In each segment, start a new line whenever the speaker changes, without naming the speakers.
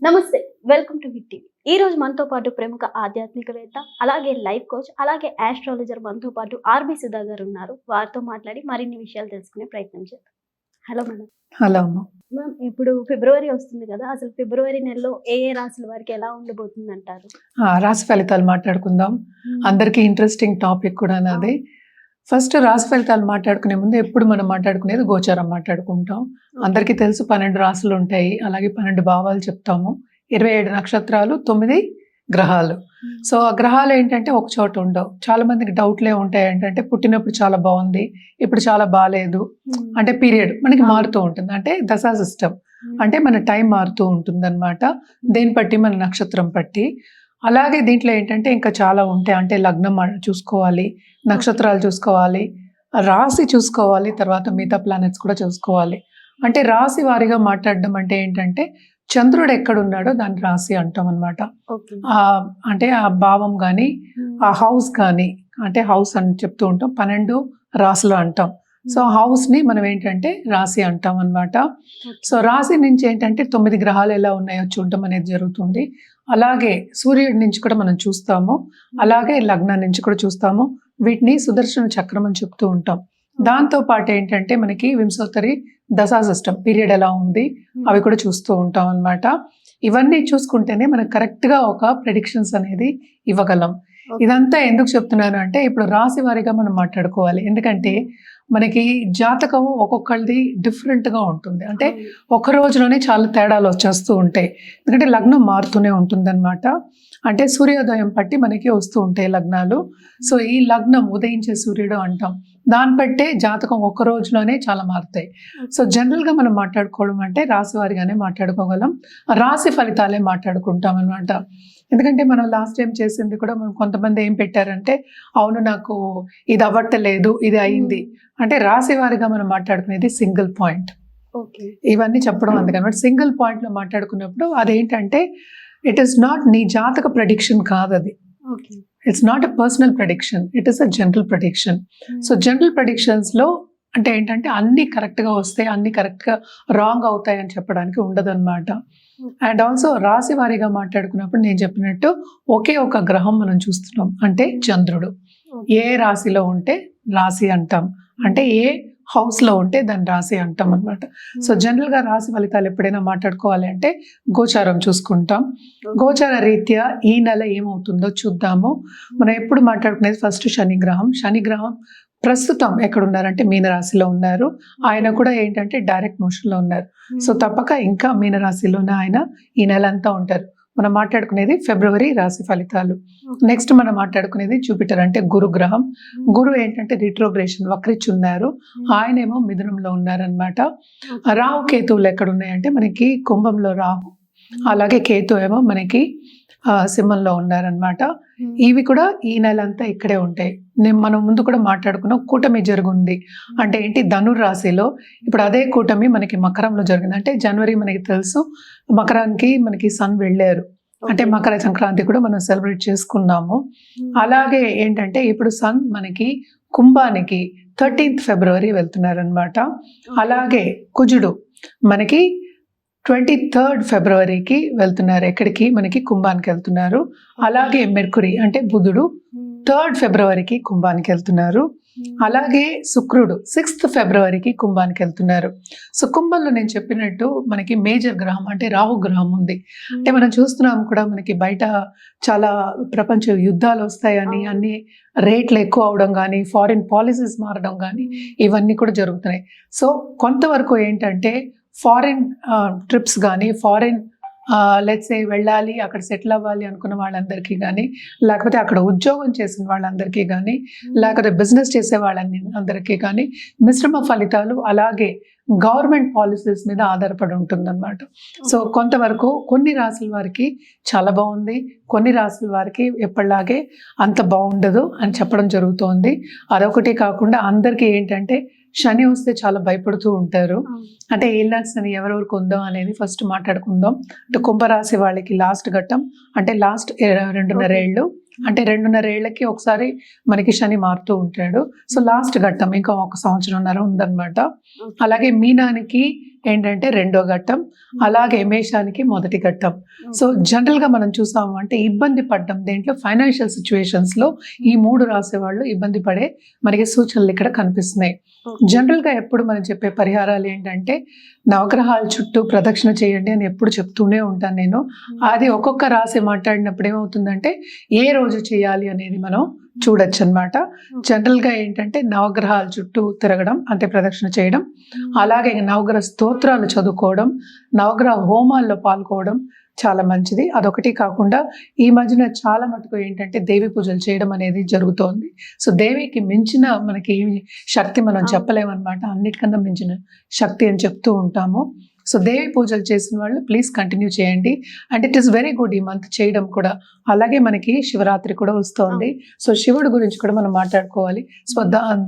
నమస్తే. Welcome to hit TV. ఈ రోజు మనతో పాటు ప్రముఖ ఆధ్యాత్మికవేత్త, అలాగే లైఫ్ కోచ్, అలాగే ఆస్ట్రాలజర్ మనతో పాటు ఆర్‌బి సుధా గారు ఉన్నారు. వారితో మాట్లాడి మరిన్ని విషయాలు తెలుసుకునే ప్రయత్నం చేద్దాం. Hello madam.
హలో అమ్మ.
మ్యామ్, ఇప్పుడు ఫిబ్రవరి వస్తుంది కదా! అసలు ఫిబ్రవరి నెలలో ఏ ఏ రాశుల వారికి ఎలా ఉండబోతుందంటారు?
రాశి ఫలితాలు మాట్లాడుకుందాం. అందరికీ ఇంట్రెస్టింగ్ టాపిక్ కూడా నాది. ఫస్ట్ రాశి ఫలితాలు మాట్లాడుకునే ముందు ఎప్పుడు మనం మాట్లాడుకునేది గోచారం మాట్లాడుకుంటాం. అందరికీ తెలుసు 12 రాశులు ఉంటాయి. అలాగే 12 భావాలు చెప్తాము. 27 నక్షత్రాలు, 9 గ్రహాలు. సో ఆ గ్రహాలు ఏంటంటే ఒక చోట ఉండవు. చాలా మందికి డౌట్లే ఉంటాయి. ఏంటంటే పుట్టినప్పుడు చాలా బాగుంది, ఇప్పుడు చాలా బాగాలేదు. అంటే పీరియడ్ మనకి మారుతూ ఉంటుంది. అంటే దశా సిస్టమ్ అంటే మన టైం మారుతూ ఉంటుంది అనమాట. దేని బట్టి, మన నక్షత్రం బట్టి. అలాగే దీంట్లో ఏంటంటే ఇంకా చాలా ఉంటాయి. అంటే లగ్నం చూసుకోవాలి, నక్షత్రాలు చూసుకోవాలి, రాశి చూసుకోవాలి, తర్వాత మిగతా ప్లానెట్స్ కూడా చూసుకోవాలి. అంటే రాశి వారిగా మాట్లాడడం అంటే ఏంటంటే చంద్రుడు ఎక్కడున్నాడో దాన్ని రాశి అంటాం అనమాట. అంటే ఆ భావం కానీ, ఆ హౌస్ కానీ, అంటే హౌస్ అని చెప్తూ ఉంటాం. 12 రాశులు అంటాం. సో హౌస్ ని మనం ఏంటంటే రాశి అంటాం అనమాట. సో రాశి నుంచి ఏంటంటే 9 గ్రహాలు ఎలా ఉన్నాయో చూడటం అనేది జరుగుతుంది. అలాగే సూర్యుడి నుంచి కూడా మనం చూస్తాము. అలాగే లగ్నం నుంచి కూడా చూస్తాము. వీటిని సుదర్శన చక్రం అని చెప్తూ ఉంటాం. దాంతో పాటు ఏంటంటే మనకి వింశోత్తరి దశా సిస్టమ్ పీరియడ్ ఎలా ఉంది అవి కూడా చూస్తూ ఉంటాం అనమాట. ఇవన్నీ చూసుకుంటేనే మనకు కరెక్ట్ గా ఒక ప్రెడిక్షన్స్ అనేది ఇవ్వగలం. ఇదంతా ఎందుకు చెప్తున్నాను అంటే ఇప్పుడు రాశి వారిగా మనం మాట్లాడుకోవాలి. ఎందుకంటే మనకి జాతకం ఒక్కొక్కరిది డిఫరెంట్గా ఉంటుంది. అంటే ఒక రోజులోనే చాలా తేడాలు వచ్చేస్తూ ఉంటాయి. ఎందుకంటే లగ్నం మారుతూనే ఉంటుంది అనమాట. అంటే సూర్యోదయం బట్టి మనకి వస్తూ ఉంటాయి లగ్నాలు. సో ఈ లగ్నం ఉదయించే సూర్యుడు అంటాం. దాన్ని బట్టే జాతకం ఒక్క రోజులోనే చాలా మారుతాయి. సో జనరల్గా మనం మాట్లాడుకోవడం అంటే రాశి వారిగానే మాట్లాడుకోగలం. రాశి ఫలితాలే మాట్లాడుకుంటాం అనమాట. ఎందుకంటే మనం లాస్ట్ టైం చేసింది కూడా మనం కొంతమంది ఏం పెట్టారంటే అవును నాకు ఇది అవ్వట్లేదు, ఇది అయింది. అంటే రాశి వారిగా మనం మాట్లాడుకునేది సింగిల్ పాయింట్. ఇవన్నీ చెప్పడం అందుకనమాట. సింగిల్ పాయింట్ లో మాట్లాడుకున్నప్పుడు అదేంటంటే ఇట్ ఈస్ నాట్ నీ జాతక ప్రెడిక్షన్ కాదు అది. It's not a personal prediction, it is a general prediction. So general predictions లో అంటే ఏంటంటే అన్ని కరెక్ట్ గా వస్తాయి, అన్ని కరెక్ట్ గా రాంగ్ అవుతాయి అని చెప్పడానికి ఉండదు అనమాట. అండ్ ఆల్సో రాశి వారిగా మాట్లాడుకున్నప్పుడు నేను చెప్పినట్టు ఒకే ఒక గ్రహం మనం చూస్తున్నాం, అంటే చంద్రుడు. ఏ రాశిలో ఉంటే రాశి అంటాం, అంటే ఏ హౌస్ లో ఉంటే దాన్ని రాశి అంటాం అనమాట. సో జనరల్ గా రాశి ఫలితాలు ఎప్పుడైనా మాట్లాడుకోవాలి అంటే గోచారం చూసుకుంటాం. గోచార రీత్యా ఈ నెల ఏమవుతుందో చూద్దాము. మనం ఎప్పుడు మాట్లాడుకునేది ఫస్ట్ శనిగ్రహం. శనిగ్రహం ప్రస్తుతం ఎక్కడున్నారంటే మీనరాశిలో ఉన్నారు. ఆయన కూడా ఏంటంటే డైరెక్ట్ మోషన్ లో ఉన్నారు. సో తప్పక ఇంకా మీనరాశిలోనే ఆయన ఈ నెల అంతా ఉంటారు. మనం మాట్లాడుకునేది ఫిబ్రవరి రాశి ఫలితాలు. నెక్స్ట్ మనం మాట్లాడుకునేది జూపిటర్ అంటే గురుగ్రహం. గురు ఏంటంటే రిట్రోగ్రేషన్ వక్రించి ఉన్నారు. ఆయనేమో మిథునంలో ఉన్నారనమాట. రాహు కేతువులు ఎక్కడ ఉన్నాయంటే మనకి కుంభంలో రాహు, అలాగే కేతు ఏమో మనకి సింహంలో ఉన్నారనమాట. ఇవి కూడా ఈ నెల అంతా ఇక్కడే ఉంటాయి. మనం ముందు కూడా మాట్లాడుకున్నాం, కూటమి జరుగుంది అంటే ఏంటి ధనుర్ రాశిలో. ఇప్పుడు అదే కూటమి మనకి మకరంలో జరిగింది. అంటే జనవరి మనకి తెలుసు మకరానికి మనకి సన్ వెళ్ళారు. అంటే మకర సంక్రాంతి కూడా మనం సెలబ్రేట్ చేసుకున్నాము. అలాగే ఏంటంటే ఇప్పుడు సన్ మనకి కుంభానికి 13th ఫిబ్రవరి వెళ్తున్నారు అనమాట. అలాగే కుజుడు మనకి 23rd ఫిబ్రవరికి వెళ్తున్నారు. ఎక్కడికి? మనకి కుంభానికి వెళ్తున్నారు. అలాగే మెర్కురీ అంటే బుధుడు 3rd ఫిబ్రవరికి కుంభానికి వెళ్తున్నారు. అలాగే శుక్రుడు 6th ఫిబ్రవరికి కుంభానికి వెళ్తున్నారు. సో కుంభంలో నేను చెప్పినట్టు మనకి మేజర్ గ్రహం అంటే రాహు గ్రహం ఉంది. అంటే మనం చూస్తున్నాం కూడా మనకి బయట చాలా ప్రపంచ యుద్ధాలు వస్తాయని, అన్ని రేట్లు ఎక్కువ అవడం కానీ, ఫారిన్ పాలసీస్ మారడం కానీ ఇవన్నీ కూడా జరుగుతున్నాయి. సో కొంతవరకు ఏంటంటే ఫారిన్ ట్రిప్స్ కానీ, ఫారిన్ లెట్స్ వెళ్ళాలి, అక్కడ సెటిల్ అవ్వాలి అనుకున్న వాళ్ళందరికీ కానీ, లేకపోతే అక్కడ ఉద్యోగం చేసిన వాళ్ళందరికీ కానీ, లేకపోతే బిజినెస్ చేసే వాళ్ళందరికీ కానీ మిశ్రమ ఫలితాలు, అలాగే గవర్నమెంట్ పాలసీస్ మీద ఆధారపడి ఉంటుందన్నమాట. సో కొంతవరకు కొన్ని రాశుల వారికి చాలా బాగుంది, కొన్ని రాశుల వారికి ఎప్పటిలాగే అంత బాగుండదు అని చెప్పడం జరుగుతోంది. అదొకటి కాకుండా అందరికీ ఏంటంటే శని వస్తే చాలా భయపడుతూ ఉంటారు. అంటే ఏళ్ళకి శని ఎవరెవరికి ఉందో అనేది ఫస్ట్ మాట్లాడుకుందాం. అంటే కుంభరాశి వాళ్ళకి లాస్ట్ ఘట్టం అంటే లాస్ట్ 2.5 ఏళ్ళు, అంటే 2.5 ఏళ్ళకి ఒకసారి మనకి శని మారుతూ ఉంటాడు. సో లాస్ట్ ఘట్టం ఇంకా 1 సంవత్సరంన్నర ఉందన్నమాట. అలాగే మీనానికి ఏంటంటే రెండో ఘట్టం, అలాగే మేషానికి మొదటి ఘట్టం. సో జనరల్గా మనం చూసాము అంటే ఇబ్బంది పడ్డం దేంట్లో ఫైనాన్షియల్ సిచ్యువేషన్స్లో ఈ 3 రాసే వాళ్ళు ఇబ్బంది పడే మనకి సూచనలు ఇక్కడ కనిపిస్తున్నాయి. జనరల్గా ఎప్పుడు మనం చెప్పే పరిహారాలు ఏంటంటే నవగ్రహాల చుట్టూ ప్రదక్షిణ చేయండి అని ఎప్పుడు చెప్తూనే ఉంటాను నేను. అది ఒక్కొక్క రాశి మాట్లాడినప్పుడు ఏమవుతుందంటే ఏ రోజు చేయాలి అనేది మనం చూడొచ్చు అనమాట. జనరల్గా ఏంటంటే నవగ్రహాల చుట్టూ తిరగడం అంటే ప్రదక్షిణ చేయడం, అలాగే నవగ్రహ స్తోత్రాలు చదువుకోవడం, నవగ్రహ హోమాల్లో పాల్గొవడం చాలా మంచిది. అదొకటి కాకుండా ఈ మధ్యన చాలా మటుకు ఏంటంటే దేవి పూజలు చేయడం అనేది జరుగుతోంది. సో దేవికి మించిన మనకి శక్తి మనం చెప్పలేమన్నమాట. అన్నిటికన్నా మించిన శక్తి అని చెప్తూ ఉంటాము. సో దేవి పూజలు చేసిన వాళ్ళు ప్లీజ్ కంటిన్యూ చేయండి. And it is very good ఈ మంత్ చేయడం కూడా. అలాగే మనకి శివరాత్రి కూడా వస్తోంది. సో శివుడి గురించి కూడా మనం మాట్లాడుకోవాలి. సో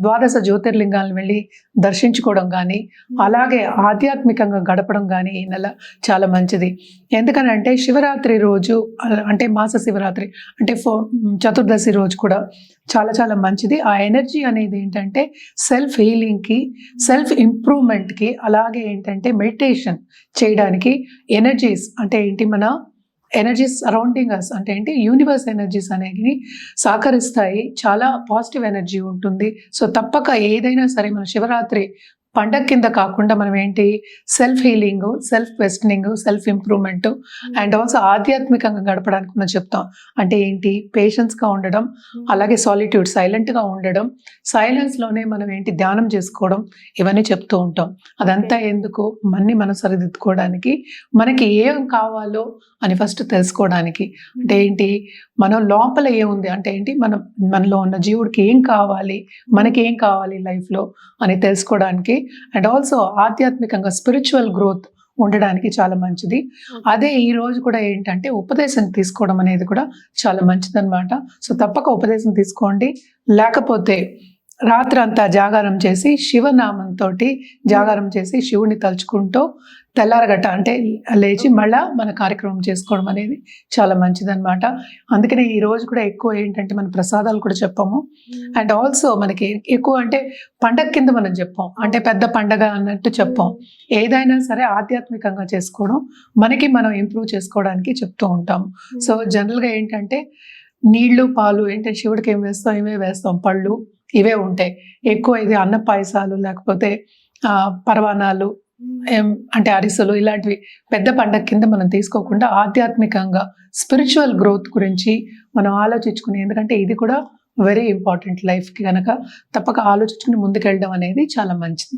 ద్వాదశ జ్యోతిర్లింగాలను వెళ్ళి దర్శించుకోవడం కానీ, అలాగే ఆధ్యాత్మికంగా గడపడం కానీ ఈ నెల చాలా మంచిది. ఎందుకనంటే శివరాత్రి రోజు అంటే మాస శివరాత్రి అంటే చతుర్దశి రోజు కూడా చాలా చాలా మంచిది. ఆ ఎనర్జీ అనేది ఏంటంటే సెల్ఫ్ హీలింగ్కి, సెల్ఫ్ ఇంప్రూవ్మెంట్కి, అలాగే ఏంటంటే మెడిటేషన్ చేయడానికి ఎనర్జీస్ అంటే ఏంటి మన ఎనర్జీస్ సరౌండింగ్ అస్ అంటే ఏంటి యూనివర్స్ ఎనర్జీస్ అనేవి సహకరిస్తాయి. చాలా పాజిటివ్ ఎనర్జీ ఉంటుంది. సో తప్పక ఏదైనా సరే మన శివరాత్రి పండగ కింద కాకుండా మనం ఏంటి self healing, self questioning, self improvement and also ఆధ్యాత్మికంగా గడపడానికి మనం చెప్తాం. అంటే ఏంటి పేషెన్స్గా ఉండడం, అలాగే సాలిట్యూడ్ సైలెంట్గా ఉండడం, సైలెన్స్లోనే మనం ఏంటి ధ్యానం చేసుకోవడం, ఇవన్నీ చెప్తూ ఉంటాం. అదంతా ఎందుకు మనం సరిదిద్దుకోవడానికి, మనకి ఏం కావాలో అని ఫస్ట్ తెలుసుకోవడానికి. అంటే ఏంటి మనం లోపల ఏముంది అంటే ఏంటి మనలో ఉన్న జీవుడికి ఏం కావాలి, మనకి ఏం కావాలి లైఫ్లో అని తెలుసుకోవడానికి అండ్ ఆల్సో ఆధ్యాత్మికంగా స్పిరిచువల్ గ్రోత్ ఉండడానికి చాలా మంచిది. అదే ఈ రోజు కూడా ఏంటంటే ఉపదేశం తీసుకోవడం అనేది కూడా చాలా మంచిదన్నమాట. సో తప్పక ఉపదేశం తీసుకోండి. లేకపోతే రాత్రంతా జాగారం చేసి శివనామంతో జాగారం చేసి శివుని తలుచుకుంటూ తెల్లారగట్ట అంటే లేచి మళ్ళా మన కార్యక్రమం చేసుకోవడం అనేది చాలా మంచిదన్నమాట. అందుకనే ఈ రోజు కూడా ఎక్కువ ఏంటంటే మన ప్రసాదాలు కూడా చెప్పాము. అండ్ ఆల్సో మనకి ఎక్కువ అంటే పండగ కింద మనం చెప్పాం, అంటే పెద్ద పండగ అన్నట్టు చెప్పాం. ఏదైనా సరే ఆధ్యాత్మికంగా చేసుకోవడం, మనకి మనం ఇంప్రూవ్ చేసుకోవడానికి చెప్తూ ఉంటాం. సో జనరల్గా ఏంటంటే నీళ్లు పాలు ఏంటంటే శివుడికి ఏం వేస్తాం, ఇవే వేస్తాం, పళ్ళు ఇవే ఉంటాయి ఎక్కువ. ఇది అన్న పాయసాలు లేకపోతే పరవానాలు అంటే అరిసెలు ఇలాంటివి పెద్ద పండగ కింద మనం తీసుకోకుండా ఆధ్యాత్మికంగా స్పిరిచువల్ గ్రోత్ గురించి మనం ఆలోచించుకుని, ఎందుకంటే ఇది కూడా వెరీ ఇంపార్టెంట్ లైఫ్కి కనుక తప్పక ఆలోచించుకుని ముందుకెళ్ళడం అనేది చాలా మంచిది.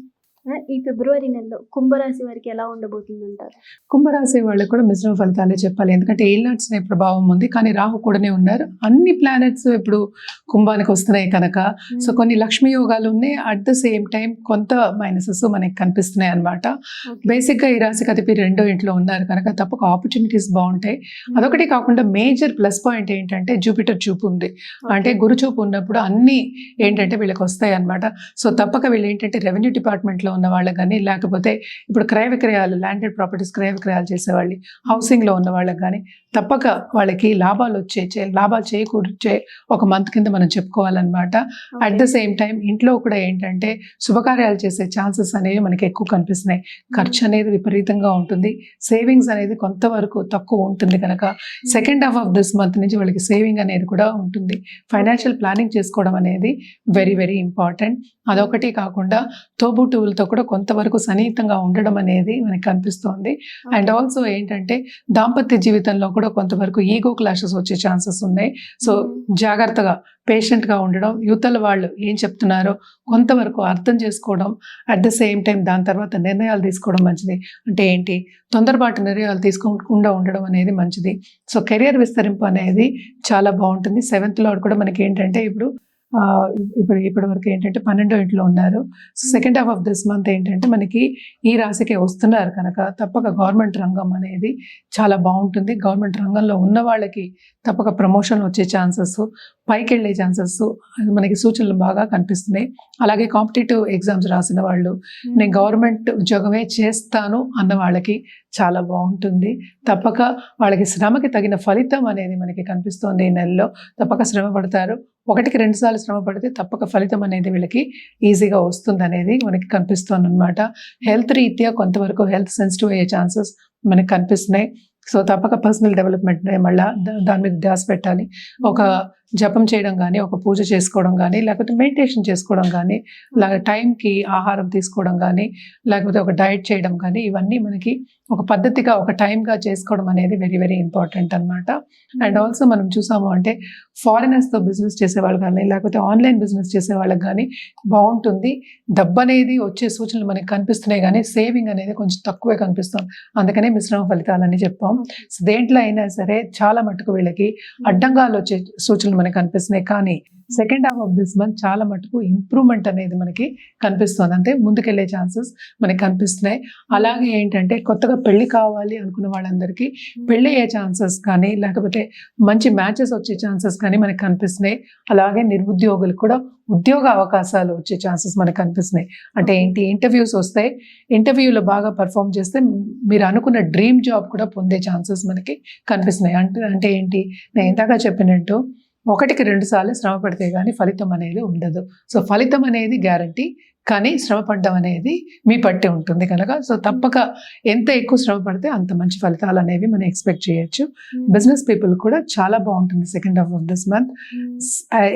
ఈ ఫిబ్రవరి నెలలో కుంభరాశి వారికి ఎలా ఉండబోతుంది అంటారు?
కుంభరాశి వాళ్ళకి కూడా మిశ్రమ ఫలితాలే చెప్పాలి. ఎందుకంటే ఏలినాట్స్ అనే ప్రభావం ఉంది, కానీ రాహు కూడానే ఉన్నారు. అన్ని ప్లానెట్స్ ఇప్పుడు కుంభానికి వస్తున్నాయి కనుక సో కొన్ని లక్ష్మీ యోగాలు ఉన్నాయి. అట్ ద సేమ్ టైం కొంత మైనసెస్ మనకి కనిపిస్తున్నాయి అనమాట. బేసిక్గా ఈ రాశికి అతిపి 2వ ఇంట్లో ఉన్నారు కనుక తప్పక ఆపర్చునిటీస్ బాగుంటాయి. అదొకటి కాకుండా మేజర్ ప్లస్ పాయింట్ ఏంటంటే జూపిటర్ చూపు ఉంది. అంటే గురు చూపు ఉన్నప్పుడు అన్ని ఏంటంటే వీళ్ళకి వస్తాయి అనమాట. సో తప్పక వీళ్ళు ఏంటంటే రెవెన్యూ డిపార్ట్మెంట్లో ఉన్న వాళ్ళకి కానీ, లేకపోతే ఇప్పుడు క్రయ విక్రయాలు ల్యాండెడ్ ప్రాపర్టీస్ క్రయ విక్రయాలు చేసేవాళ్ళు, హౌసింగ్లో ఉన్న వాళ్ళకి కానీ తప్పక వాళ్ళకి లాభాలు లాభాలు చేకూర్చే ఒక మంత్ కింద మనం చెప్పుకోవాలన్నమాట. అట్ ద సేమ్ టైం ఇంట్లో కూడా ఏంటంటే శుభకార్యాలు చేసే ఛాన్సెస్ అనేవి మనకి ఎక్కువ కనిపిస్తున్నాయి. ఖర్చు అనేది విపరీతంగా ఉంటుంది, సేవింగ్స్ అనేది కొంతవరకు తక్కువ ఉంటుంది కనుక second half of this month నుంచి వాళ్ళకి సేవింగ్ అనేది కూడా ఉంటుంది. ఫైనాన్షియల్ ప్లానింగ్ చేసుకోవడం అనేది వెరీ వెరీ ఇంపార్టెంట్. అదొకటి కాకుండా తోబుట్టువులతో కూడా కొంతవరకు సన్నిహితంగా ఉండడం అనేది మనకి కనిపిస్తోంది. అండ్ ఆల్సో ఏంటంటే దాంపత్య జీవితంలో కూడా కొంతవరకు ఈగో క్లాషెస్ వచ్చే ఛాన్సెస్ ఉన్నాయి. సో జాగ్రత్తగా పేషెంట్గా ఉండడం, యువతల వాళ్ళు ఏం చెప్తున్నారో కొంతవరకు అర్థం చేసుకోవడం, అట్ ద సేమ్ టైం దాని తర్వాత నిర్ణయాలు తీసుకోవడం మంచిది. అంటే ఏంటి తొందరపాటు నిర్ణయాలు తీసుకోకుండా ఉండడం అనేది మంచిది. సో కెరియర్ విస్తరింపు అనేది చాలా బాగుంటుంది. 7th లార్డ్ కూడా మనకి ఏంటంటే ఇప్పటి వరకు ఏంటంటే 12వ ఇంట్లో ఉన్నారు. So second half of this month ఏంటంటే మనకి ఈ రాశికి వస్తున్నారు కనుక తప్పక గవర్నమెంట్ రంగం అనేది చాలా బాగుంటుంది. గవర్నమెంట్ రంగంలో ఉన్న వాళ్ళకి తప్పక ప్రమోషన్ వచ్చే ఛాన్సెస్, పైకి వెళ్ళే ఛాన్సెస్ మనకి సూచనలు బాగా కనిపిస్తున్నాయి. అలాగే కాంపిటేటివ్ ఎగ్జామ్స్ రాసిన వాళ్ళు, నేను గవర్నమెంట్ ఉద్యోగమే చేస్తాను అన్న వాళ్ళకి చాలా బాగుంటుంది. తప్పక వాళ్ళకి శ్రమకి తగిన ఫలితం అనేది మనకి కనిపిస్తుంది. ఈ నెలలో తప్పక శ్రమ పడతారు, ఒకటికి 2 సార్లు శ్రమ పడితే తప్పక ఫలితం అనేది వీళ్ళకి ఈజీగా వస్తుంది అనేది మనకి కనిపిస్తుంది అనమాట. హెల్త్ రీత్యా కొంతవరకు హెల్త్ సెన్సిటివ్ అయ్యే ఛాన్సెస్ మనకి కనిపిస్తున్నాయి. సో తప్పక పర్సనల్ డెవలప్మెంట్ మళ్ళీ దాని మీద ధ్యాస పెట్టాలి. ఒక జపం చేయడం కానీ, ఒక పూజ చేసుకోవడం కానీ, లేకపోతే మెడిటేషన్ చేసుకోవడం కానీ, అలాగే టైంకి ఆహారం తీసుకోవడం కానీ, లేకపోతే ఒక డైట్ చేయడం కానీ, ఇవన్నీ మనకి ఒక పద్ధతిగా ఒక టైంగా చేసుకోవడం అనేది వెరీ వెరీ ఇంపార్టెంట్ అనమాట. అండ్ ఆల్సో మనం చూసాము అంటే ఫారినర్స్తో బిజినెస్ చేసేవాళ్ళు కానీ, లేకపోతే ఆన్లైన్ బిజినెస్ చేసే వాళ్ళకి కానీ బాగుంటుంది. డబ్బు అనేది వచ్చే సూచనలు మనకి కనిపిస్తున్నాయి కానీ సేవింగ్ అనేది కొంచెం తక్కువే కనిపిస్తుంది. అందుకనే మిశ్రమ ఫలితాలని చెప్పాం. సో దేంట్లో అయినా సరే చాలా మటుకు వీళ్ళకి అడ్డంగాలు వచ్చే సూచనలు మనకి కనిపిస్తున్నాయి. కానీ second half of this month చాలా మటుకు ఇంప్రూవ్మెంట్ అనేది మనకి కనిపిస్తుంది. అంటే ముందుకెళ్లే ఛాన్సెస్ మనకి కనిపిస్తున్నాయి. అలాగే ఏంటంటే కొత్తగా పెళ్లి కావాలి అనుకున్న వాళ్ళందరికీ పెళ్లి అయ్యే ఛాన్సెస్ కానీ, లేకపోతే మంచి మ్యాచెస్ వచ్చే ఛాన్సెస్ కానీ మనకి కనిపిస్తున్నాయి. అలాగే నిరుద్యోగులకు కూడా ఉద్యోగ అవకాశాలు వచ్చే ఛాన్సెస్ మనకు కనిపిస్తున్నాయి. అంటే ఏంటి, ఇంటర్వ్యూస్ వస్తాయి. ఇంటర్వ్యూలో బాగా పర్ఫామ్ చేస్తే మీరు అనుకున్న డ్రీమ్ జాబ్ కూడా పొందే ఛాన్సెస్ మనకి కనిపిస్తున్నాయి. అంటే ఏంటి, నేను ఇందాక చెప్పినట్టు ఒకటికి 2 సార్లు శ్రమ పడితే కానీ ఫలితం అనేది ఉండదు. సో ఫలితం అనేది గ్యారంటీ, కానీ శ్రమ పడడం అనేది మీ పట్టే ఉంటుంది కనుక సో తప్పక ఎంత ఎక్కువ శ్రమ పడితే అంత మంచి ఫలితాలు అనేవి మనం ఎక్స్పెక్ట్ చేయొచ్చు. బిజినెస్ పీపుల్ కూడా చాలా బాగుంటుంది second half of this month.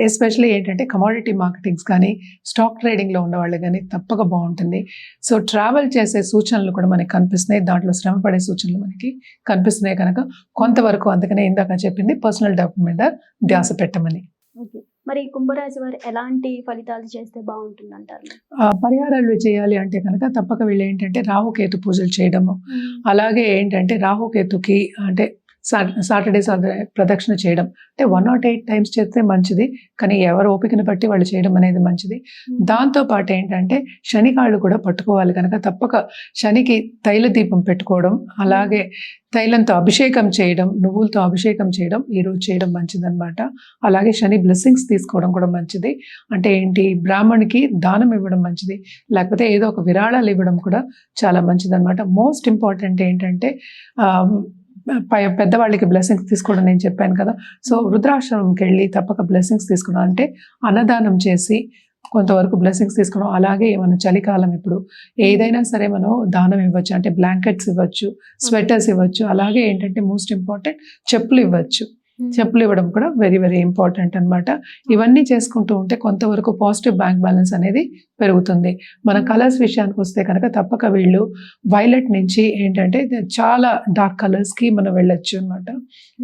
Especially ఏంటంటే కమోడిటీ మార్కెటింగ్స్ కానీ, స్టాక్ ట్రేడింగ్లో ఉన్న వాళ్ళు కానీ తప్పక బాగుంటుంది. సో ట్రావెల్ చేసే సూచనలు కూడా మనకి కనిపిస్తున్నాయి. దాంట్లో శ్రమ పడే సూచనలు మనకి కనిపిస్తున్నాయి కనుక కొంతవరకు, అందుకనే ఇందాక చెప్పింది పర్సనల్ డెవలప్మెంట్ ధ్యాస పెట్టమని.
ఓకే, మరి కుంభరాశి వారు ఎలాంటి ఫలితాలు చేస్తే బాగుంటుంది అంటారు?
పరిహారాలు చేయాలి అంటే కనుక తప్పక వీళ్ళు ఏంటంటే రాహుకేతు పూజలు చేయడము, అలాగే ఏంటంటే రాహుకేతుకి అంటే సాటర్డే ప్రదక్షిణ చేయడం, అంటే 108 టైమ్స్ చేస్తే మంచిది. కానీ ఎవరు ఓపికను బట్టి వాళ్ళు చేయడం అనేది మంచిది. దాంతోపాటు ఏంటంటే శని కాళ్ళు కూడా పట్టుకోవాలి కనుక తప్పక శనికి తైల దీపం పెట్టుకోవడం, అలాగే తైలంతో అభిషేకం చేయడం, నువ్వులతో అభిషేకం చేయడం ఈరోజు చేయడం మంచిదన్నమాట. అలాగే శని బ్లెస్సింగ్స్ తీసుకోవడం కూడా మంచిది. అంటే ఏంటి, బ్రాహ్మణికి దానం ఇవ్వడం మంచిది, లేకపోతే ఏదో ఒక విరాళాలు ఇవ్వడం కూడా చాలా మంచిదన్నమాట. మోస్ట్ ఇంపార్టెంట్ ఏంటంటే పెద్దవాళ్ళకి బ్లెస్సింగ్స్ తీసుకోవడం నేను చెప్పాను కదా. సో వృద్ధాశ్రమంకి వెళ్ళి తప్పక బ్లెస్సింగ్స్ తీసుకోవడం, అంటే అన్నదానం చేసి కొంతవరకు బ్లెస్సింగ్స్ తీసుకోవడం. అలాగే మనం చలికాలం ఇప్పుడు ఏదైనా సరే మనం దానం ఇవ్వచ్చు, అంటే బ్లాంకెట్స్ ఇవ్వచ్చు, స్వెటర్స్ ఇవ్వచ్చు, అలాగే ఏంటంటే మోస్ట్ ఇంపార్టెంట్ చెప్పులు ఇవ్వచ్చు. చెప్పులు ఇవ్వడం కూడా వెరీ వెరీ ఇంపార్టెంట్ అనమాట. ఇవన్నీ చేసుకుంటూ ఉంటే కొంతవరకు పాజిటివ్ బ్యాంక్ బ్యాలెన్స్ అనేది పెరుగుతుంది. మన కలర్స్ విషయానికి వస్తే కనుక తప్పక వీళ్ళు వైలెట్ నుంచి ఏంటంటే చాలా డార్క్ కలర్స్కి మనం వెళ్ళొచ్చు అనమాట.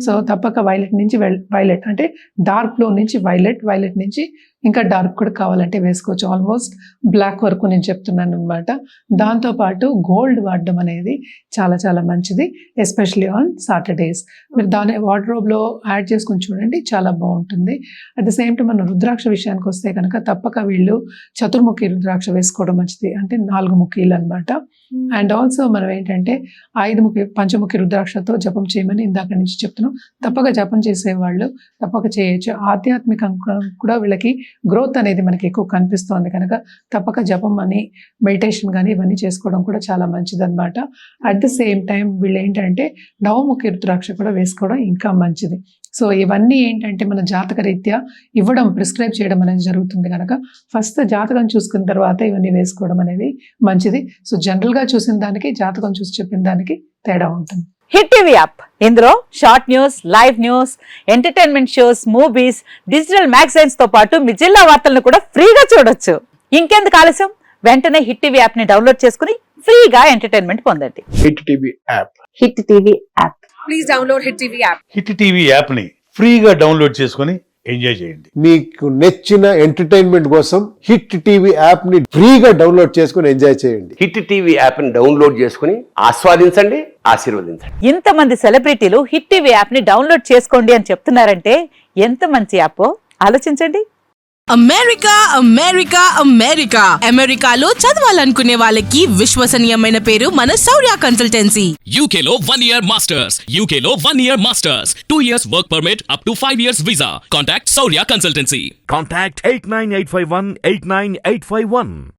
సో తప్పక వైలెట్ నుంచి వైలెట్ అంటే డార్క్ బ్లూ నుంచి వైలెట్ నుంచి ఇంకా డార్క్ కూడా కావాలంటే వేసుకోవచ్చు. ఆల్మోస్ట్ బ్లాక్ వరకు నేను చెప్తున్నాను అనమాట. దాంతోపాటు గోల్డ్ వాడడం అనేది చాలా చాలా మంచిది, ఎస్పెషలీ ఆన్ సాటర్డేస్. మీరు దాని వార్డ్రోబ్లో యాడ్ చేసుకుని చూడండి, చాలా బాగుంటుంది. అట్ ద సేమ్ టైం మన రుద్రాక్ష విషయానికి వస్తే కనుక తప్పక వీళ్ళు చతుర్ముఖి రుద్రాక్ష వేసుకోవడం మంచిది, అంటే 4 ముఖీలు అనమాట. అండ్ ఆల్సో మనం ఏంటంటే 5 పంచముఖి రుద్రాక్షతో జపం చేయమని ఇందాక నుంచి చెప్తున్నాం. తప్పక జపం చేసేవాళ్ళు తప్పక చేయొచ్చు. ఆధ్యాత్మికంగా కూడా వీళ్ళకి గ్రోత్ అనేది మనకి ఎక్కువ కనిపిస్తుంది కనుక తప్పక జపం అని, మెడిటేషన్ కానీ ఇవన్నీ చేసుకోవడం కూడా చాలా మంచిది అనమాట. అట్ ద సేమ్ టైం వీళ్ళు ఏంటంటే నవముఖి రుద్రాక్ష కూడా వేసుకోవడం ఇంకా మంచిది. సో ఇవన్నీ ఏంటంటే మన జాతక రీత్యా ఇవ్వడం, ప్రిస్క్రైబ్ చేయడం అనేది జరుగుతుంది కనుక ఫస్ట్ జాతకం చూసుకున్న తర్వాత ఇవన్నీ వేసుకోవడం అనేది మంచిది. సో జనరల్గా చూసిన దానికి జాతకం చూసి చెప్పిన దానికి తేడా ఉంటుంది.
హిట్ టీవీ యాప్, ఇందులో short news, live news, entertainment shows, movies, digital magazines తో పాటు మీ జిల్లా వార్తలను కూడా ఫ్రీగా చూడొచ్చు. ఇంకెందుకు ఆలస్యం, వెంటనే హిట్ టీవీ యాప్ ని డౌన్లోడ్ చేసుకుని ఫ్రీగా ఎంటర్టైన్మెంట్ పొందండి.
Hit TV app.
Hit TV app.
Please download hit TV app.
Hit TV app ని ఫ్రీగా డౌన్లోడ్ చేసుకుని ఎంజాయ్ చేయండి.
మీకు నచ్చిన ఎంటర్టైన్మెంట్ కోసం హిట్ టీవీ యాప్ ని ఫ్రీగా డౌన్లోడ్ చేసుకుని ఎంజాయ్ చేయండి.
హిట్ టీవీ యాప్ ని డౌన్లోడ్ చేసుకుని ఆస్వాదించండి, ఆశీర్వదించండి.
ఇంతమంది సెలబ్రిటీలు హిట్ టీవీ యాప్ ని డౌన్లోడ్ చేసుకోండి అని చెప్తున్నారంటే ఎంత మంచి యాప్ ఆలోచించండి.
అమెరికా అమెరికా అమెరికా అమెరికాలో చదవాలనుకునే వాళ్ళకి విశ్వసనీయమైన పేరు మన శౌర్య కన్సల్టెన్సీ.
UK లో 1 year masters. UK లో 1 year masters. 2 years work permit up to 5 years visa. Contact Saurya Consultancy.
Contact 89851 89851.